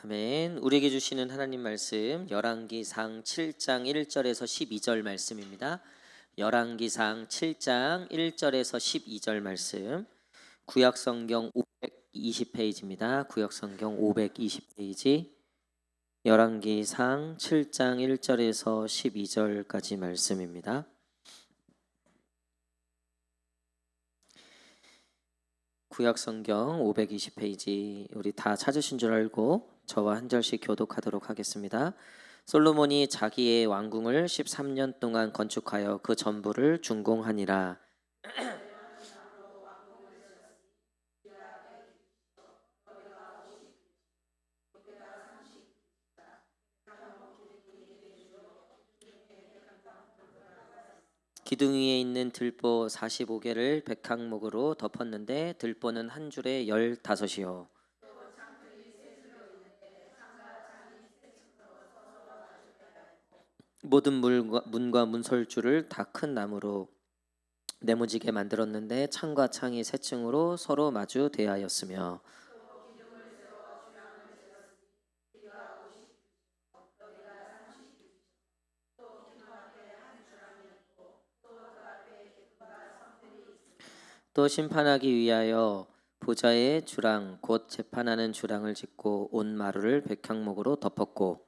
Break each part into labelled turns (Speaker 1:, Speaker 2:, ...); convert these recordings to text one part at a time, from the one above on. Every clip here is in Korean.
Speaker 1: 아멘. 우리에게 주시는 하나님 말씀 열왕기상 7장 1절에서 12절 말씀입니다. 열왕기상 7장 1절에서 12절 말씀. 구약성경 520페이지입니다. 구약성경 520페이지. 열왕기상 7장 1절에서 12절까지 말씀입니다. 구약성경 520페이지 우리 다 찾으신 줄 알고 저와 한 절씩 교독하도록 하겠습니다. 솔로몬이 자기의 왕궁을 13년 동안 건축하여 그 전부를 준공하니라. 기둥 위에 있는 들보 45개를 백항목으로 덮었는데 들보는 한 줄에 15이요. 모든 문과 문설주를 다 큰 나무로 네모지게 만들었는데 창과 창이 세 층으로 서로 마주 대하였으며 또 심판하기 위하여 보좌의 주랑 곧 재판하는 주랑을 짓고 온 마루를 백향목으로 덮었고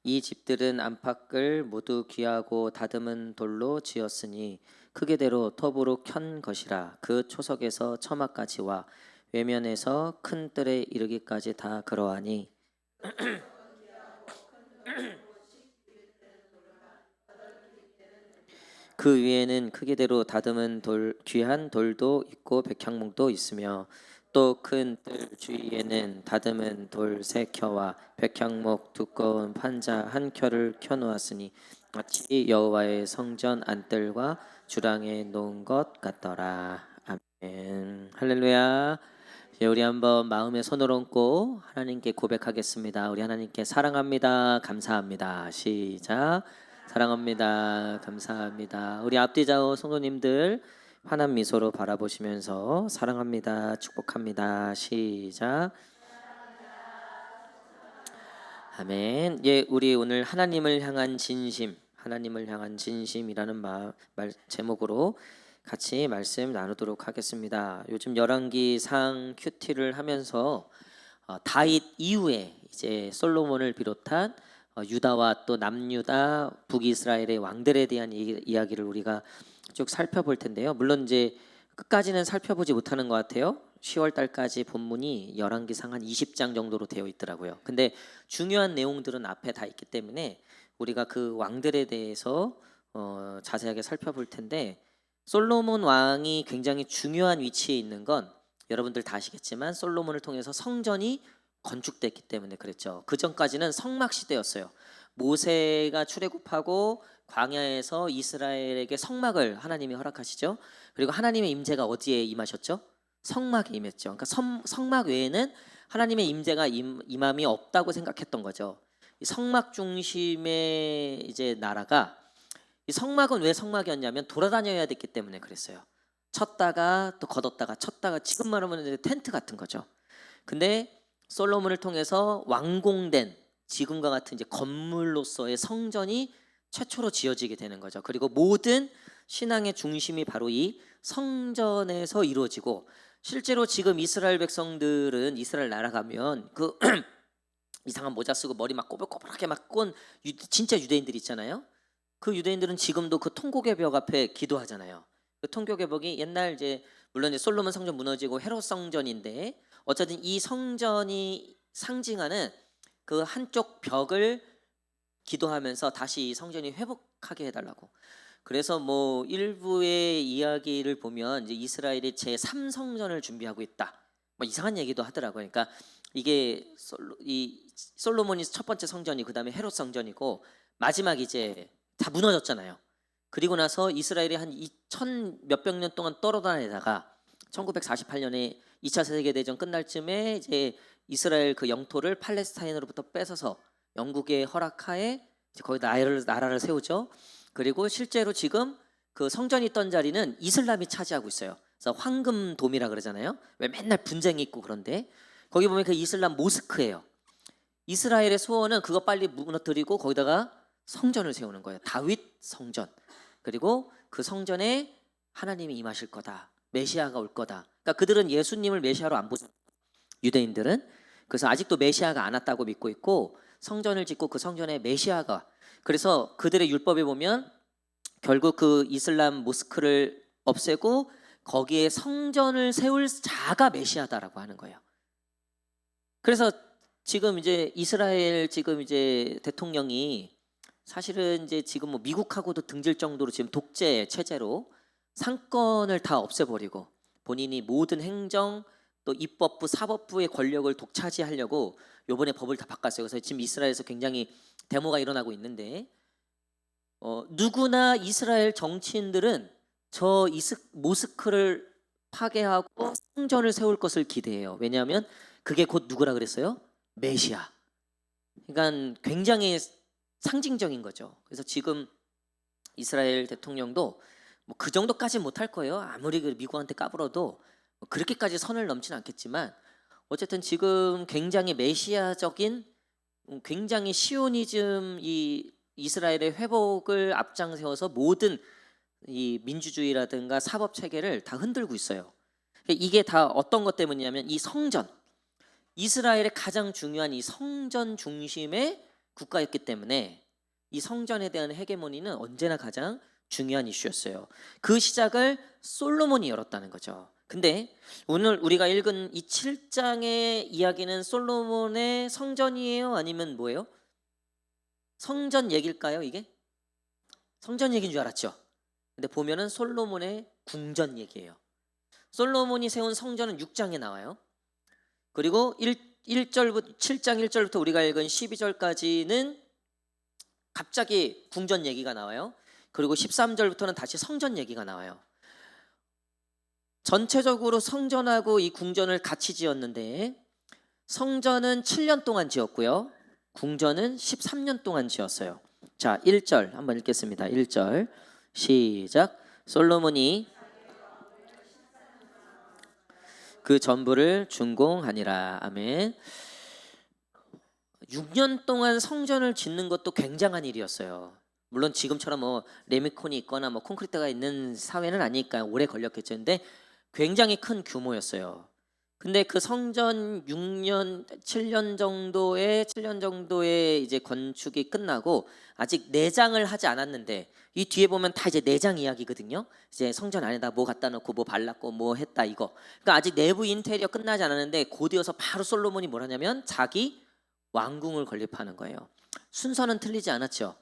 Speaker 1: 이 집들은 안팎을 모두 귀하고 다듬은 돌로 지었으니 크게대로 톱으로 켠 것이라. 그 초석에서 처마까지와 외면에서 큰 뜰에 이르기까지 다 그러하니 그 위에는 크게대로 다듬은 귀한 돌도 있고 백향목도 있으며 또 큰 뜰 주위에는 다듬은 돌 3켜와 백향목 두꺼운 판자 1켜를 켜놓았으니 마치 여호와의 성전 안뜰과 주랑에 놓은 것 같더라. 아멘. 할렐루야. 이제 우리 한번 마음에 손을 얹고 하나님께 고백하겠습니다. 우리 하나님께 사랑합니다. 감사합니다. 시작. 사랑합니다. 감사합니다. 우리 앞뒤 좌우 성도님들 환한 미소로 바라보시면서 사랑합니다. 축복합니다. 시작. 아멘. 예, 우리 오늘 하나님을 향한 진심, 하나님을 향한 진심이라는 말 제목으로 같이 말씀 나누도록 하겠습니다. 요즘 열왕기상 큐티를 하면서 다윗 이후에 이제 솔로몬을 비롯한 유다와 또 남유다 북이스라엘의 왕들에 대한 이야기를 우리가 쭉 살펴볼 텐데요. 물론 이제 끝까지는 살펴보지 못하는 것 같아요. 10월 달까지 본문이 열왕기상 한 20장 정도로 되어 있더라고요. 근데 중요한 내용들은 앞에 다 있기 때문에 우리가 그 왕들에 대해서 자세하게 살펴볼 텐데 솔로몬 왕이 굉장히 중요한 위치에 있는 건 여러분들 다 아시겠지만 솔로몬을 통해서 성전이 건축됐기 때문에 그랬죠. 그 전까지는 성막 시대였어요. 모세가 출애굽하고 광야에서 이스라엘에게 성막을 하나님이 허락하시죠. 그리고 하나님의 임재가 어디에 임하셨죠? 성막에 임했죠. 그러니까 성막 외에는 하나님의 임재가 임함이 없다고 생각했던 거죠. 이 성막 중심의 이제 나라가 이 성막은 왜 성막이었냐면 돌아다녀야 됐기 때문에 그랬어요. 쳤다가 또 걷었다가 쳤다가 지금 말하면 이제 텐트 같은 거죠. 근데 솔로몬을 통해서 완공된 지금과 같은 이제 건물로서의 성전이 최초로 지어지게 되는 거죠. 그리고 모든 신앙의 중심이 바로 이 성전에서 이루어지고 실제로 지금 이스라엘 백성들은 이스라엘 나라 가면 그 이상한 모자 쓰고 머리 막 꼬불꼬불하게 막 꼰 진짜 유대인들 있잖아요. 그 유대인들은 지금도 그 통곡의 벽 앞에 기도하잖아요. 그 통곡의 벽이 옛날 이제 물론 이제 솔로몬 성전 무너지고 헤롯 성전인데 어쨌든 이 성전이 상징하는 그 한쪽 벽을 기도하면서 다시 이 성전이 회복하게 해달라고. 그래서 뭐 일부의 이야기를 보면 이제 이스라엘이 제 3성전을 준비하고 있다. 뭐 이상한 얘기도 하더라고요. 그러니까 이게 솔로몬이 첫 번째 성전이 그다음에 헤롯 성전이고 마지막 이제 다 무너졌잖아요. 그리고 나서 이스라엘이 한 2000 몇백 년 동안 떨어다니다가 1948년에 2차 세계대전 끝날 쯤에 이제 이스라엘 그 영토를 팔레스타인으로부터 뺏어서 영국의 허락하에 이제 거기 나라를 세우죠. 그리고 실제로 지금 그 성전이 있던 자리는 이슬람이 차지하고 있어요. 그래서 황금돔이라 그러잖아요. 왜 맨날 분쟁이 있고 그런데 거기 보면 그 이슬람 모스크예요. 이스라엘의 소원은 그거 빨리 무너뜨리고 거기다가 성전을 세우는 거예요. 다윗 성전. 그리고 그 성전에 하나님이 임하실 거다. 메시아가 올 거다. 그러니까 그들은 예수님을 메시아로 안 보죠. 유대인들은. 그래서 아직도 메시아가 안 왔다고 믿고 있고 성전을 짓고 그 성전에 메시아가, 그래서 그들의 율법에 보면 결국 그 이슬람 모스크를 없애고 거기에 성전을 세울 자가 메시아다라고 하는 거예요. 그래서 지금 이제 이스라엘 지금 이제 대통령이 사실은 이제 지금 뭐 미국하고도 등질 정도로 지금 독재 체제로 상권을 다 없애버리고 본인이 모든 행정 또 입법부 사법부의 권력을 독차지하려고 요번에 법을 다 바꿨어요. 그래서 지금 이스라엘에서 굉장히 데모가 일어나고 있는데 누구나 이스라엘 정치인들은 저 모스크를 파괴하고 성전을 세울 것을 기대해요. 왜냐하면 그게 곧 누구라 그랬어요? 메시아. 그러니까 굉장히 상징적인 거죠. 그래서 지금 이스라엘 대통령도 뭐 그 정도까지 못할 거예요. 아무리 그 미국한테 까불어도 뭐 그렇게까지 선을 넘지는 않겠지만 어쨌든 지금 굉장히 메시아적인 굉장히 시오니즘 이 이스라엘의 회복을 앞장세워서 모든 이 민주주의라든가 사법 체계를 다 흔들고 있어요. 이게 다 어떤 것 때문이냐면 이 성전, 이스라엘의 가장 중요한 이 성전 중심의 국가였기 때문에 이 성전에 대한 헤게모니는 언제나 가장 중요한 이슈였어요. 그 시작을 솔로몬이 열었다는 거죠. 근데 오늘 우리가 읽은 이 7장의 이야기는 솔로몬의 성전이에요? 아니면 뭐예요? 성전 얘기일까요, 이게? 성전 얘기인 줄 알았죠. 근데 보면은 솔로몬의 궁전 얘기예요. 솔로몬이 세운 성전은 6장에 나와요. 그리고 7장 1절부터 우리가 읽은 12절까지는 갑자기 궁전 얘기가 나와요. 그리고 13절부터는 다시 성전 얘기가 나와요. 전체적으로 성전하고 이 궁전을 같이 지었는데 성전은 7년 동안 지었고요. 궁전은 13년 동안 지었어요. 자, 1절 한번 읽겠습니다. 1절 시작. 솔로몬이 그 전부를 준공하니라. 아멘. 6년 동안 성전을 짓는 것도 굉장한 일이었어요. 물론 지금처럼 뭐 레미콘이 있거나 뭐 콘크리트가 있는 사회는 아니니까 오래 걸렸겠죠. 근데 굉장히 큰 규모였어요. 근데 그 성전 7년 정도의 이제 건축이 끝나고 아직 내장을 하지 않았는데 이 뒤에 보면 다 이제 내장 이야기거든요. 이제 성전 안에다 뭐 갖다 놓고 뭐 발랐고 뭐 했다 이거. 그러니까 아직 내부 인테리어 끝나지 않았는데 곧이어서 바로 솔로몬이 뭘 하냐면 자기 왕궁을 건립하는 거예요. 순서는 틀리지 않았죠.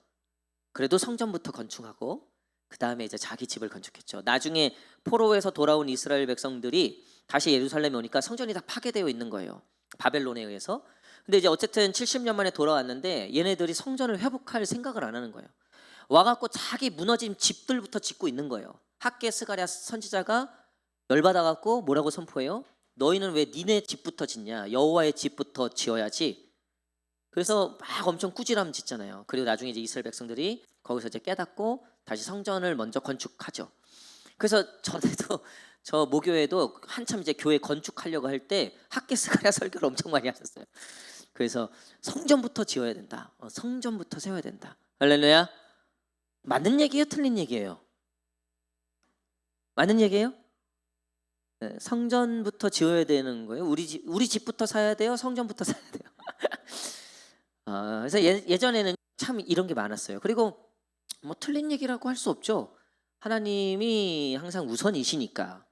Speaker 1: 그래도 성전부터 건축하고 그 다음에 이제 자기 집을 건축했죠. 나중에 포로에서 돌아온 이스라엘 백성들이 다시 예루살렘에 오니까 성전이 다 파괴되어 있는 거예요. 바벨론에 의해서. 근데 이제 어쨌든 70년 만에 돌아왔는데 얘네들이 성전을 회복할 생각을 안 하는 거예요. 와갖고 자기 무너진 집들부터 짓고 있는 거예요. 학개 스가랴 선지자가 열받아갖고 뭐라고 선포해요? 너희는 왜 니네 집부터 짓냐? 여호와의 집부터 지어야지. 그래서 막 엄청 꾸지람 짓잖아요. 그리고 나중에 이제 이스라엘 백성들이 거기서 이제 깨닫고 다시 성전을 먼저 건축하죠. 그래서 저도 저 모교에도 한참 이제 교회 건축하려고 할 때 학개 스가랴 설교를 엄청 많이 하셨어요. 그래서 성전부터 지어야 된다. 성전부터 세워야 된다. 할렐루야. 맞는 얘기예요? 틀린 얘기예요? 맞는 얘기예요? 네, 성전부터 지어야 되는 거예요. 우리 집부터 사야 돼요? 성전부터 사야 돼요? 그래서 예전에는 참 이런 게 많았어요. 그리고 뭐 틀린 얘기라고 할 수 없죠. 하나님이 항상 우선이시니까.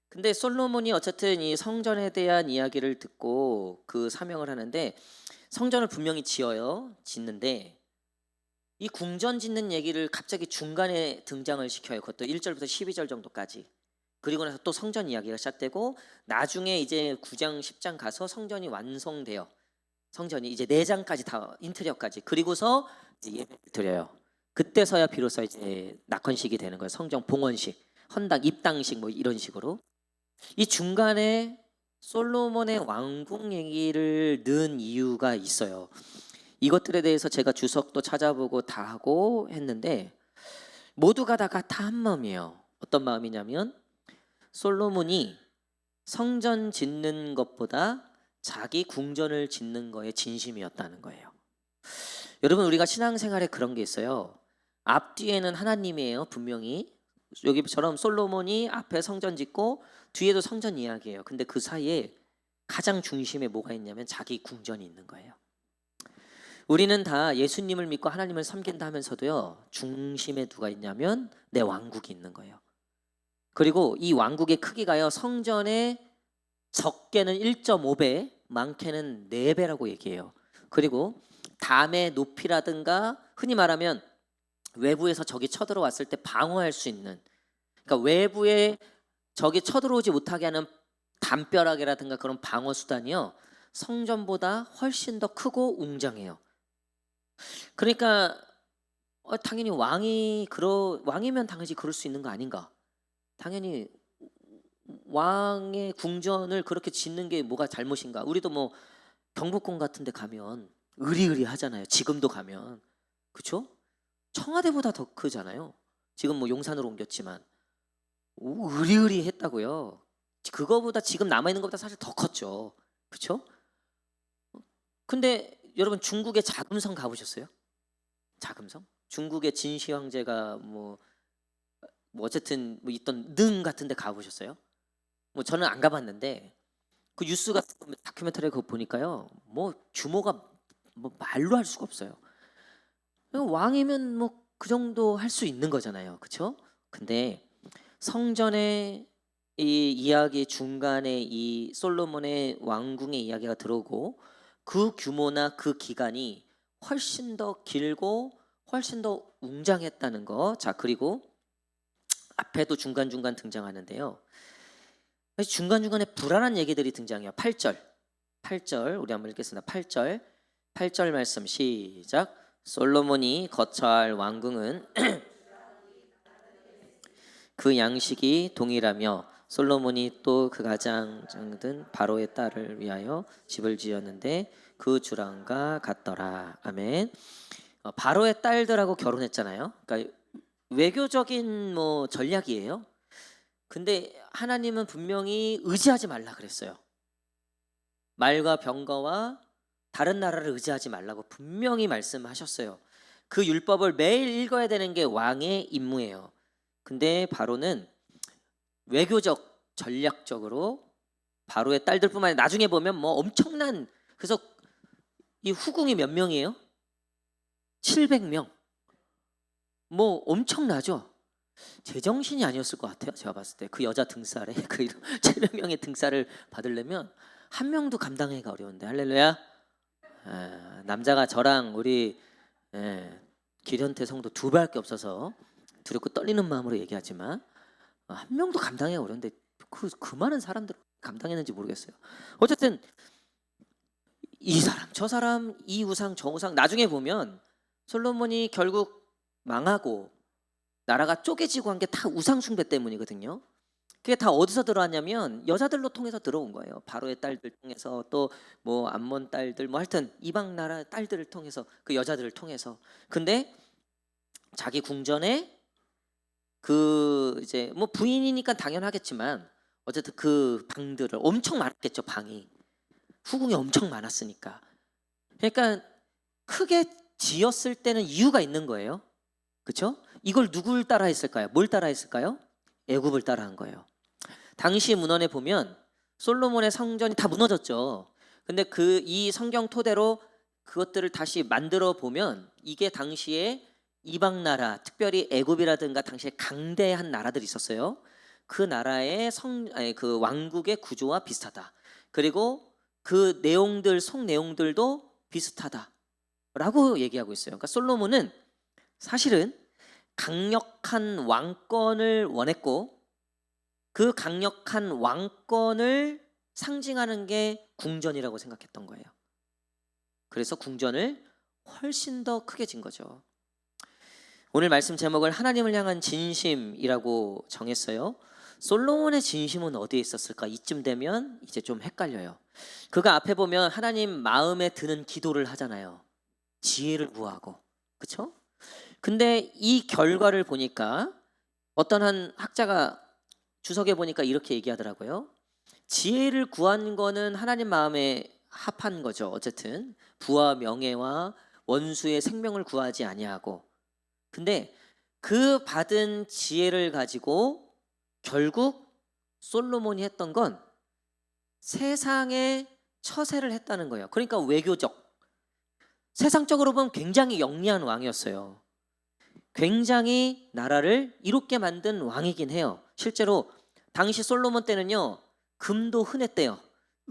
Speaker 1: 근데 솔로몬이 어쨌든 이 성전에 대한 이야기를 듣고 그 사명을 하는데 성전을 분명히 짓는데 이 궁전 짓는 얘기를 갑자기 중간에 등장을 시켜요. 그것도 1절부터 12절 정도까지. 그리고 나서 또 성전 이야기가 시작되고 나중에 이제 9장 10장 가서 성전이 완성돼요. 성전이 이제 내장까지 다 인테리어까지. 그리고서 이제 예배를 드려요. 그때서야 비로소 이제 낙헌식이 되는 거예요. 성전 봉헌식, 헌당, 입당식 뭐 이런 식으로. 이 중간에 솔로몬의 왕궁 얘기를 넣은 이유가 있어요. 이것들에 대해서 제가 주석도 찾아보고 다 하고 했는데 모두가 다 한 마음이에요. 어떤 마음이냐면 솔로몬이 성전 짓는 것보다 자기 궁전을 짓는 거에 진심이었다는 거예요. 여러분, 우리가 신앙생활에 그런 게 있어요. 앞뒤에는 하나님이에요. 분명히 여기처럼 솔로몬이 앞에 성전 짓고 뒤에도 성전 이야기예요. 근데 그 사이에 가장 중심에 뭐가 있냐면 자기 궁전이 있는 거예요. 우리는 다 예수님을 믿고 하나님을 섬긴다 하면서도요, 중심에 누가 있냐면 내 왕국이 있는 거예요. 그리고 이 왕국의 크기가요, 성전의 적게는 1.5배, 많게는 4배라고 얘기해요. 그리고 담의 높이라든가 흔히 말하면 외부에서 적이 쳐들어왔을 때 방어할 수 있는, 그러니까 외부에 적이 쳐들어오지 못하게 하는 담벼락이라든가 그런 방어 수단이요, 성전보다 훨씬 더 크고 웅장해요. 그러니까 당연히 왕이면 당연히 그럴 수 있는 거 아닌가? 당연히 왕의 궁전을 그렇게 짓는 게 뭐가 잘못인가? 우리도 뭐 경복궁 같은 데 가면 으리으리 하잖아요. 지금도 가면. 그렇죠? 청와대보다 더 크잖아요. 지금 뭐 용산으로 옮겼지만 으리으리 했다고요. 그거보다 지금 남아있는 것보다 사실 더 컸죠. 그렇죠? 근데 여러분, 중국의 자금성 가보셨어요? 자금성? 중국의 진시 황제가 뭐 어쨌든 뭐 있던 능 같은 데 가보셨어요? 뭐 저는 안 가봤는데 그 뉴스 같은 다큐멘터리 그거 보니까요, 뭐 규모가 뭐 말로 할 수가 없어요. 왕이면 뭐 그 정도 할 수 있는 거잖아요. 그렇죠? 근데 성전의 이 이야기 중간에 이 솔로몬의 왕궁의 이야기가 들어오고 그 규모나 그 기간이 훨씬 더 길고 훨씬 더 웅장했다는 거. 자, 그리고 앞에도 중간중간 등장하는데요, 중간중간에 불안한 얘기들이 등장해요. 8절 우리 한번 읽겠습니다. 8절 말씀 시작. 솔로몬이 거처할 왕궁은 그 양식이 동일하며 솔로몬이 또 그 가장 장든 바로의 딸을 위하여 집을 지었는데 그 주랑과 같더라. 아멘. 바로의 딸들하고 결혼했잖아요. 그러니까 외교적인 뭐 전략이에요. 근데 하나님은 분명히 의지하지 말라 그랬어요. 말과 병거와 다른 나라를 의지하지 말라고 분명히 말씀하셨어요. 그 율법을 매일 읽어야 되는 게 왕의 임무예요. 근데 바로는 외교적 전략적으로 바로의 딸들뿐만 아니라 나중에 보면 뭐 엄청난, 그래서 이 후궁이 몇 명이에요? 700명. 뭐 엄청나죠. 제정신이 아니었을 것 같아요. 제가 봤을 때 그 여자 등살에 그 700명의 등살을 받으려면 한 명도 감당하기가 어려운데. 할렐루야. 남자가 저랑 우리 기련태 성도 두 배밖에 없어서 두렵고 떨리는 마음으로 얘기하지만 한 명도 감당하기가 어려운데 그 많은 사람들 감당했는지 모르겠어요. 어쨌든 이 사람 저 사람 이 우상 저 우상, 나중에 보면 솔로몬이 결국 망하고 나라가 쪼개지고 한 게 다 우상 숭배 때문이거든요. 그게 다 어디서 들어왔냐면 여자들로 통해서 들어온 거예요. 바로의 딸들 통해서, 또 뭐 암몬 딸들, 뭐 하여튼 이방 나라 딸들을 통해서, 그 여자들을 통해서. 근데 자기 궁전에 그 이제 뭐 부인이니까 당연하겠지만 어쨌든 그 방들을 엄청 많았겠죠. 방이 후궁이 엄청 많았으니까. 그러니까 크게 지었을 때는 이유가 있는 거예요. 그렇죠? 이걸 누굴 따라 했을까요? 뭘 따라 했을까요? 애굽을 따라 한 거예요. 당시 문헌에 보면 솔로몬의 성전이 다 무너졌죠. 근데 이 성경 토대로 그것들을 다시 만들어 보면 이게 당시에 이방 나라, 특별히 애굽이라든가 당시에 강대한 나라들이 있었어요. 그 나라의 그 왕국의 구조와 비슷하다. 그리고 그 내용들, 속 내용들도 비슷하다라고 얘기하고 있어요. 그러니까 솔로몬은 사실은 강력한 왕권을 원했고 그 강력한 왕권을 상징하는 게 궁전이라고 생각했던 거예요. 그래서 궁전을 훨씬 더 크게 진 거죠. 오늘 말씀 제목을 하나님을 향한 진심이라고 정했어요. 솔로몬의 진심은 어디에 있었을까? 이쯤 되면 이제 좀 헷갈려요. 그가 앞에 보면 하나님 마음에 드는 기도를 하잖아요. 지혜를 구하고, 그렇죠? 근데 이 결과를 보니까 어떤 한 학자가 주석에 보니까 이렇게 얘기하더라고요. 지혜를 구한 거는 하나님 마음에 합한 거죠. 어쨌든 부와 명예와 원수의 생명을 구하지 아니하고, 근데 그 받은 지혜를 가지고 결국 솔로몬이 했던 건 세상에 처세를 했다는 거예요. 그러니까 외교적, 세상적으로 보면 굉장히 영리한 왕이었어요. 굉장히 나라를 이롭게 만든 왕이긴 해요. 실제로 당시 솔로몬 때는요, 금도 흔했대요.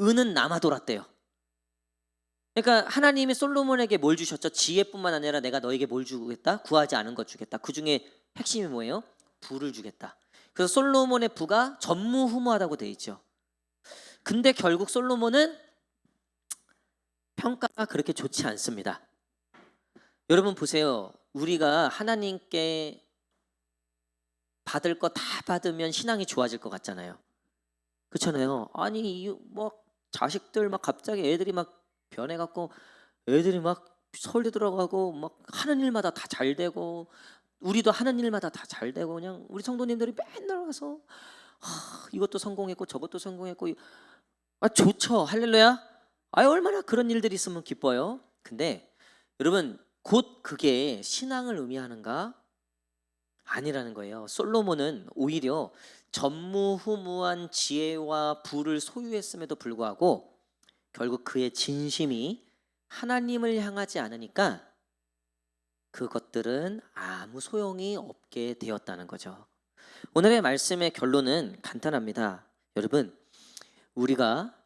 Speaker 1: 은은 남아 돌았대요. 그러니까 하나님이 솔로몬에게 뭘 주셨죠? 지혜뿐만 아니라 내가 너에게 뭘 주겠다? 구하지 않은 것 주겠다. 그 중에 핵심이 뭐예요? 부를 주겠다. 그래서 솔로몬의 부가 전무후무하다고 돼 있죠. 근데 결국 솔로몬은 평가가 그렇게 좋지 않습니다. 여러분 보세요. 우리가 하나님께 받을 거 다 받으면 신앙이 좋아질 것 같잖아요. 그렇잖아요. 아니 뭐 자식들 막 갑자기 애들이 막 변해갖고 애들이 막 서울대 들어가고 막 하는 일마다 다 잘 되고, 우리도 하는 일마다 다 잘 되고, 그냥 우리 성도님들이 맨날 와서 이것도 성공했고 저것도 성공했고, 좋죠. 할렐루야. 얼마나 그런 일들이 있으면 기뻐요. 근데 여러분 곧 그게 신앙을 의미하는가? 아니라는 거예요. 솔로몬은 오히려 전무후무한 지혜와 부를 소유했음에도 불구하고 결국 그의 진심이 하나님을 향하지 않으니까 그것들은 아무 소용이 없게 되었다는 거죠. 오늘의 말씀의 결론은 간단합니다. 여러분, 우리가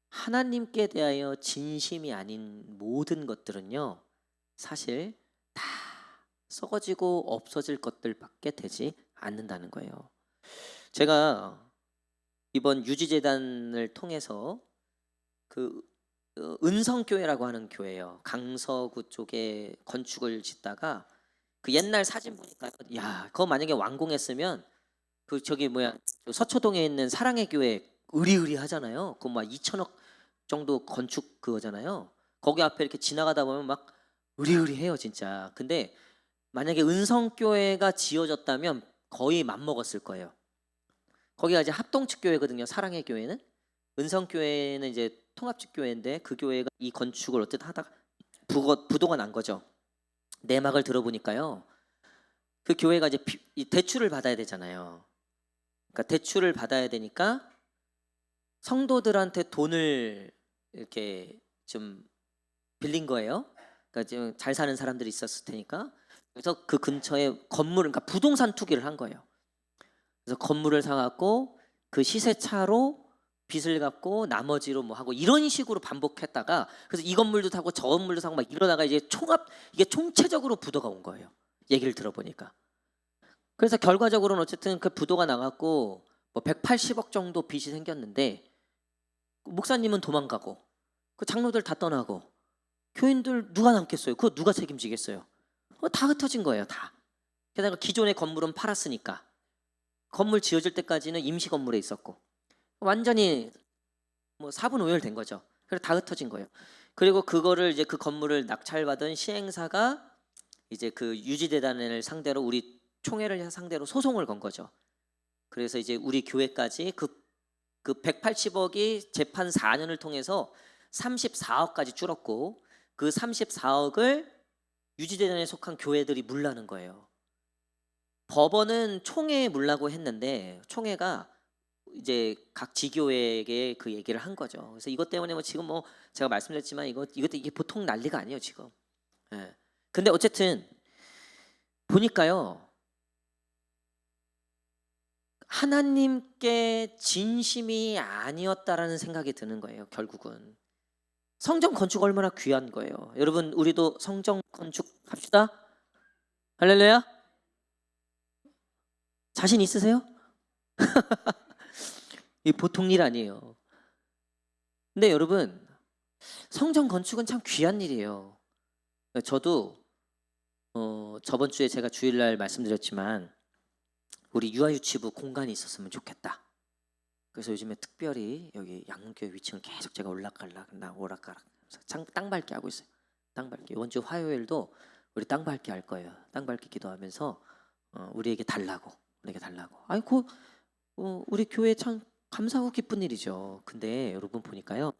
Speaker 1: 하나님께 대하여 진심이 아닌 모든 것들은요, 사실 다 썩어지고 없어질 것들밖에 되지 않는다는 거예요. 제가 이번 유지재단을 통해서 그 은성교회라고 하는 교회예요. 강서구 쪽에 건축을 짓다가 그 옛날 사진 보니까 야, 그거 만약에 완공했으면 그 저기 뭐야, 서초동에 있는 사랑의 교회 으리으리 하잖아요. 그거 막 2천억 정도 건축 그거잖아요. 거기 앞에 이렇게 지나가다 보면 막 으리으리해요 진짜. 근데 만약에 은성교회가 지어졌다면 거의 맘먹었을 거예요. 거기가 이제 합동측 교회거든요. 사랑의 교회는. 은성교회는 이제 통합측 교회인데 그 교회가 이 건축을 어쨌든 하다가 부도가 난 거죠. 내막을 들어보니까요, 그 교회가 이제 이 대출을 받아야 되잖아요. 그러니까 대출을 받아야 되니까 성도들한테 돈을 이렇게 좀 빌린 거예요. 그러니까 좀 잘 사는 사람들이 있었을 테니까. 그래서 그 근처에 건물, 그러니까 부동산 투기를 한 거예요. 그래서 건물을 사갖고 그 시세차로 빚을 갚고 나머지로 뭐 하고 이런 식으로 반복했다가, 그래서 이 건물도 사고 저 건물도 사고 막 이러다가 이제 이게 총체적으로 부도가 온 거예요. 얘기를 들어보니까. 그래서 결과적으로는 어쨌든 그 부도가 나갔고 뭐 180억 정도 빚이 생겼는데, 목사님은 도망가고 그 장로들 다 떠나고 교인들 누가 남겠어요? 그거 누가 책임지겠어요? 다 흩어진 거예요, 다. 게다가 기존의 건물은 팔았으니까 건물 지어질 때까지는 임시 건물에 있었고 완전히 뭐 사분오열된 거죠. 그래서 다 흩어진 거예요. 그리고 그거를 이제 그 건물을 낙찰받은 시행사가 이제 그 유지재단을 상대로 우리 총회를 상대로 소송을 건 거죠. 그래서 이제 우리 교회까지 그 180억이 재판 4년을 통해서 34억까지 줄었고, 그 34억을 유지재단에 속한 교회들이 물라는 거예요. 법원은 총회에 물라고 했는데 총회가 이제 각 지교회에게 그 얘기를 한 거죠. 그래서 이것 때문에 뭐 지금 뭐 제가 말씀드렸지만 이것도 이게 보통 난리가 아니에요 지금. 예. 근데 어쨌든 보니까요, 하나님께 진심이 아니었다라는 생각이 드는 거예요. 결국은 성전 건축 얼마나 귀한 거예요. 여러분 우리도 성전 건축 합시다. 할렐루야. 자신 있으세요? 이 보통 일 아니에요. 근데 여러분 성전 건축은 참 귀한 일이에요. 저도 저번 주에 제가 주일날 말씀드렸지만 우리 유아유치부 공간이 있었으면 좋겠다. 그래서 요즘에 특별히 여기 양문교회 위층을 계속 제가 오락가락 땅 밟게 하고 있어요. 땅 밟기. 이번 주 화요일도 우리 땅 밟기 할 거예요. 땅 밟기 기도하면서 우리에게 달라고. 아이고, 우리 교회 참 감사하고 기쁜 일이죠. 근데 여러분 보니까요,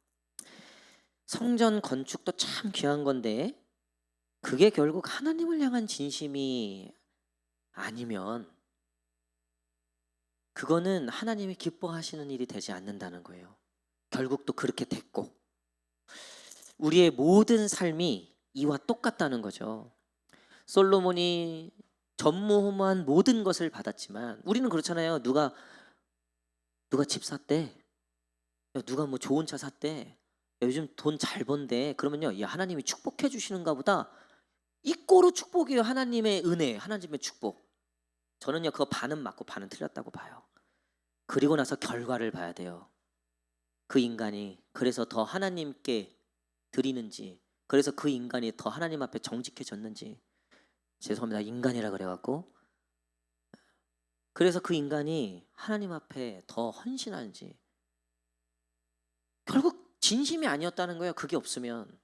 Speaker 1: 성전 건축도 참 귀한 건데 그게 결국 하나님을 향한 진심이 아니면 그거는 하나님이 기뻐하시는 일이 되지 않는다는 거예요. 결국 또 그렇게 됐고 우리의 모든 삶이 이와 똑같다는 거죠. 솔로몬이 전무후무한 모든 것을 받았지만 우리는 그렇잖아요. 누가 집 샀대, 야, 누가 뭐 좋은 차 샀대, 야, 요즘 돈 잘 번대. 그러면요, 야, 하나님이 축복해 주시는가 보다. 이꼬로 축복이에요. 하나님의 은혜, 하나님의 축복. 저는요, 그거 반은 맞고 반은 틀렸다고 봐요. 그리고 나서 결과를 봐야 돼요. 그 인간이 그래서 더 하나님께 드리는지, 그래서 그 인간이 더 하나님 앞에 정직해졌는지. 죄송합니다, 인간이라 그래갖고. 그래서 그 인간이 하나님 앞에 더 헌신하는지. 결국 진심이 아니었다는 거예요. 그게 없으면.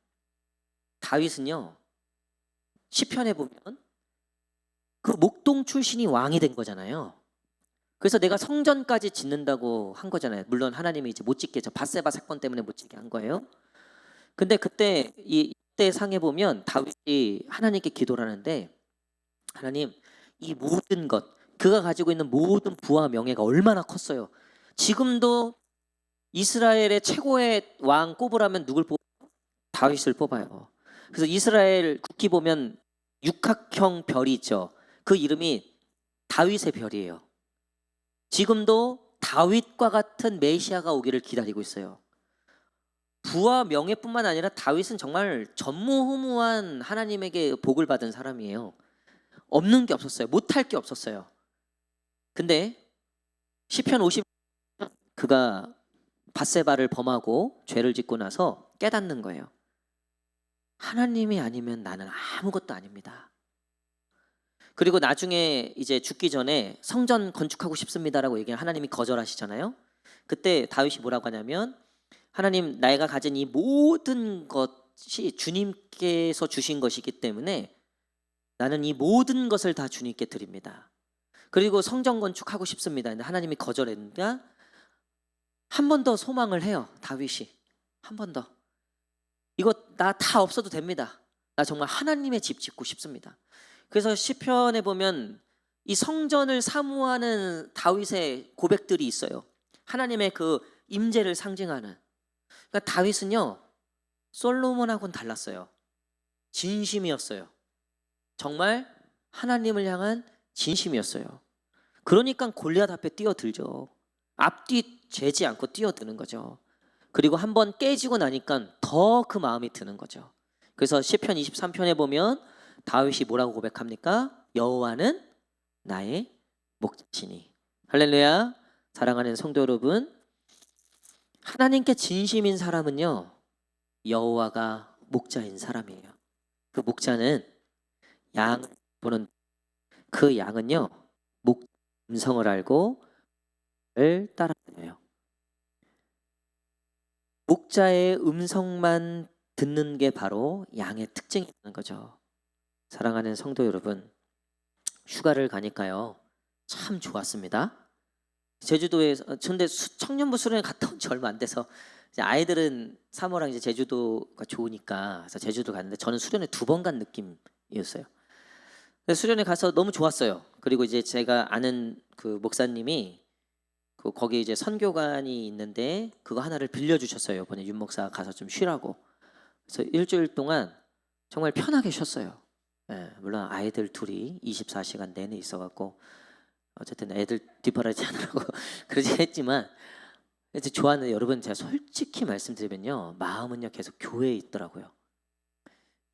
Speaker 1: 다윗은요, 시편에 보면 그 목동 출신이 왕이 된 거잖아요. 그래서 내가 성전까지 짓는다고 한 거잖아요. 물론 하나님이 이제 못 짓게, 저 밧세바 사건 때문에 못 짓게 한 거예요. 근데 그때 이때 상에 보면 다윗이 하나님께 기도를 하는데, 하나님, 이 모든 것, 그가 가지고 있는 모든 부와 명예가 얼마나 컸어요. 지금도 이스라엘의 최고의 왕 꼽으라면 누굴 뽑아요? 다윗을 뽑아요. 그래서 이스라엘 국기 보면 육각형 별이 있죠. 그 이름이 다윗의 별이에요. 지금도 다윗과 같은 메시아가 오기를 기다리고 있어요. 부와 명예뿐만 아니라 다윗은 정말 전무후무한 하나님에게 복을 받은 사람이에요. 없는 게 없었어요. 못할 게 없었어요. 근데 시편 50 그가 밧세바를 범하고 죄를 짓고 나서 깨닫는 거예요. 하나님이 아니면 나는 아무것도 아닙니다. 그리고 나중에 이제 죽기 전에 성전 건축하고 싶습니다라고 얘기하면 하나님이 거절하시잖아요. 그때 다윗이 뭐라고 하냐면, 하나님, 내가 가진 이 모든 것이 주님께서 주신 것이기 때문에 나는 이 모든 것을 다 주님께 드립니다. 그리고 성전 건축하고 싶습니다. 근데 하나님이 거절했는데 한 번 더 소망을 해요. 다윗이 한 번 더. 이거 나 다 없어도 됩니다. 나 정말 하나님의 집 짓고 싶습니다. 그래서 시편에 보면 이 성전을 사모하는 다윗의 고백들이 있어요. 하나님의 그 임재를 상징하는. 그러니까 다윗은요, 솔로몬하고는 달랐어요. 진심이었어요. 정말 하나님을 향한 진심이었어요. 그러니까 골리앗 앞에 뛰어들죠. 앞뒤 재지 않고 뛰어드는 거죠. 그리고 한번 깨지고 나니까 더 그 마음이 드는 거죠. 그래서 시편 23편에 보면 다윗이 뭐라고 고백합니까? 여호와는 나의 목자시니. 할렐루야. 사랑하는 성도 여러분, 하나님께 진심인 사람은요, 여호와가 목자인 사람이에요. 그 목자는 양 보는, 그 양은요, 목 음성을 알고 를 따라다녀요. 목자의 음성만 듣는 게 바로 양의 특징이라는 거죠. 사랑하는 성도 여러분, 휴가를 가니까요, 참 좋았습니다. 제주도에서, 근데 청년부 수련회 갔다 온 지 얼마 안 돼서 이제 아이들은 사모랑 이제 제주도가 좋으니까 그래서 제주도 갔는데 저는 수련회 2번 간 느낌이었어요. 수련회 가서 너무 좋았어요. 그리고 이제 제가 아는 그 목사님이 거기 이제 선교관이 있는데 그거 하나를 빌려주셨어요. 이번에 윤 목사 가서 좀 쉬라고. 그래서 일주일 동안 정말 편하게 쉬었어요. 예, 물론 아이들 둘이 24시간 내내 있어갖고 어쨌든 애들 뒷바라지 하느라고 그러지 했지만 이제 좋았는데, 여러분 제가 솔직히 말씀드리면요, 마음은요 계속 교회에 있더라고요.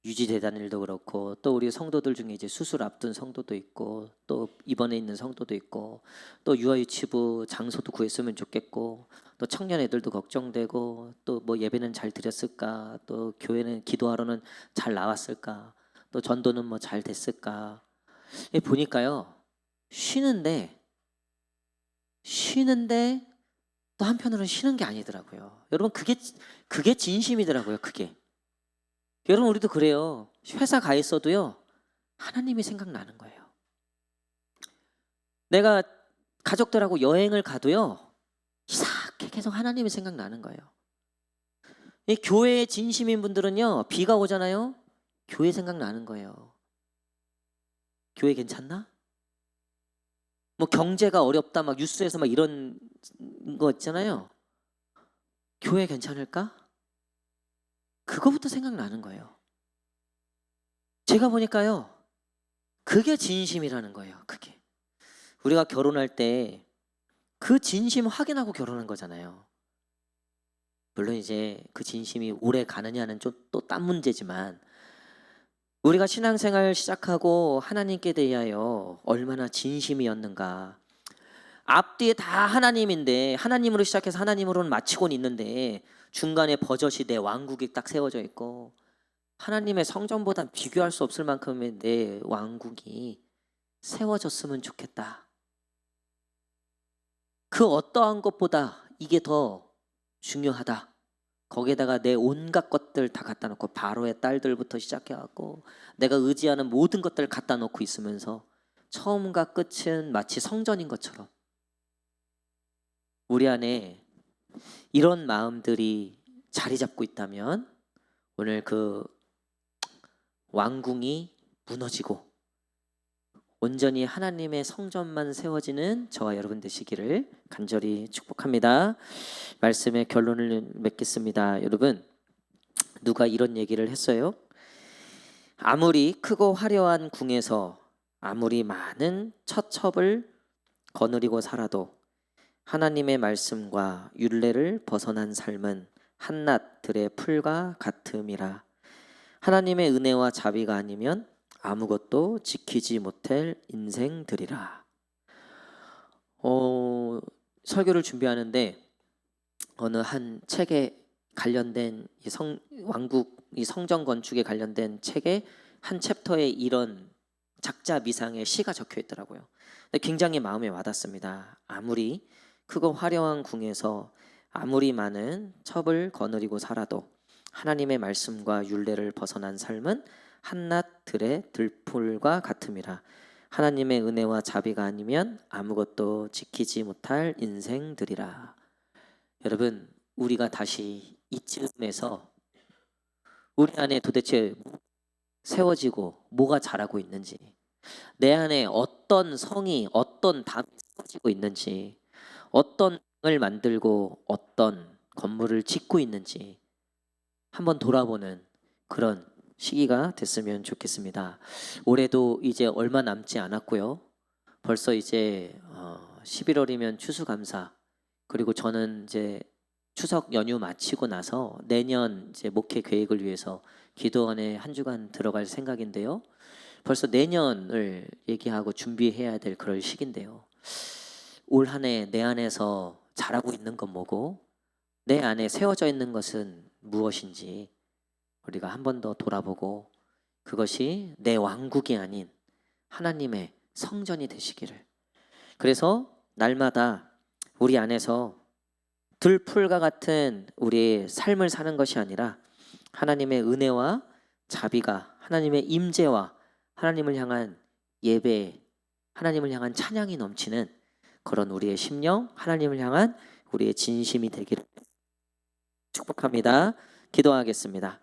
Speaker 1: 유지대단일도 그렇고, 또 우리 성도들 중에 이제 수술 앞둔 성도도 있고, 또 입원해 있는 성도도 있고, 또 유아유치부 장소도 구했으면 좋겠고, 또 청년 애들도 걱정되고, 또 뭐 예배는 잘 드렸을까, 또 교회는 기도하러는 잘 나왔을까, 또 전도는 뭐 잘 됐을까. 보니까요, 쉬는데 또 한편으로는 쉬는 게 아니더라고요. 여러분, 그게 진심이더라고요. 그게 여러분 우리도 그래요. 회사 가 있어도요. 하나님이 생각나는 거예요. 내가 가족들하고 여행을 가도요. 이상하게 계속 하나님이 생각나는 거예요. 이 교회에 진심인 분들은요. 비가 오잖아요. 교회 생각나는 거예요. 교회 괜찮나? 뭐 경제가 어렵다 막 뉴스에서 막 이런 거 있잖아요. 교회 괜찮을까? 그거부터 생각나는 거예요. 제가 보니까요. 그게 진심이라는 거예요. 그게. 우리가 결혼할 때 그 진심 확인하고 결혼한 거잖아요. 물론 이제 그 진심이 오래 가느냐는 좀 또 딴 문제지만 우리가 신앙생활 시작하고 하나님께 대하여 얼마나 진심이었는가. 앞뒤에 다 하나님인데 하나님으로 시작해서 하나님으로는 마치고는 있는데 중간에 버젓이 내 왕국이 딱 세워져 있고 하나님의 성전보다 비교할 수 없을 만큼의 내 왕국이 세워졌으면 좋겠다. 그 어떠한 것보다 이게 더 중요하다. 거기에다가 내 온갖 것들 다 갖다 놓고 바로의 딸들부터 시작해갖고 내가 의지하는 모든 것들을 갖다 놓고 있으면서 처음과 끝은 마치 성전인 것처럼 우리 안에 이런 마음들이 자리 잡고 있다면 오늘 그 왕궁이 무너지고 온전히 하나님의 성전만 세워지는 저와 여러분 되시기를 간절히 축복합니다. 말씀의 결론을 맺겠습니다. 여러분, 누가 이런 얘기를 했어요. 아무리 크고 화려한 궁에서 아무리 많은 처첩을 거느리고 살아도 하나님의 말씀과 율례를 벗어난 삶은 한낱 들의 풀과 같음이라. 하나님의 은혜와 자비가 아니면 아무것도 지키지 못할 인생들이라. 설교를 준비하는데 어느 한 책에 관련된 왕국 이 성전 건축에 관련된 책의 한 챕터에 이런 작자 미상의 시가 적혀 있더라고요. 굉장히 마음에 와닿습니다. 아무리 크고 화려한 궁에서 아무리 많은 첩을 거느리고 살아도 하나님의 말씀과 율례를 벗어난 삶은 한낱 들의 들풀과 같음이라. 하나님의 은혜와 자비가 아니면 아무것도 지키지 못할 인생들이라. 여러분, 우리가 다시 이쯤에서 우리 안에 도대체 세워지고 뭐가 자라고 있는지, 내 안에 어떤 성이 어떤 담이 세워지고 있는지, 어떤 을 만들고 어떤 건물을 짓고 있는지 한번 돌아보는 그런 시기가 됐으면 좋겠습니다. 올해도 이제 얼마 남지 않았고요. 벌써 이제 11월이면 추수감사, 그리고 저는 이제 추석 연휴 마치고 나서 내년 이제 목회 계획을 위해서 기도원에 한 주간 들어갈 생각인데요. 벌써 내년을 얘기하고 준비해야 될 그럴 시기인데요. 올 한 해 내 안에서 자라고 있는 건 뭐고 내 안에 세워져 있는 것은 무엇인지 우리가 한 번 더 돌아보고 그것이 내 왕국이 아닌 하나님의 성전이 되시기를. 그래서 날마다 우리 안에서 들풀과 같은 우리의 삶을 사는 것이 아니라 하나님의 은혜와 자비가, 하나님의 임재와 하나님을 향한 예배, 하나님을 향한 찬양이 넘치는 그런 우리의 심령, 하나님을 향한 우리의 진심이 되기를 축복합니다. 기도하겠습니다.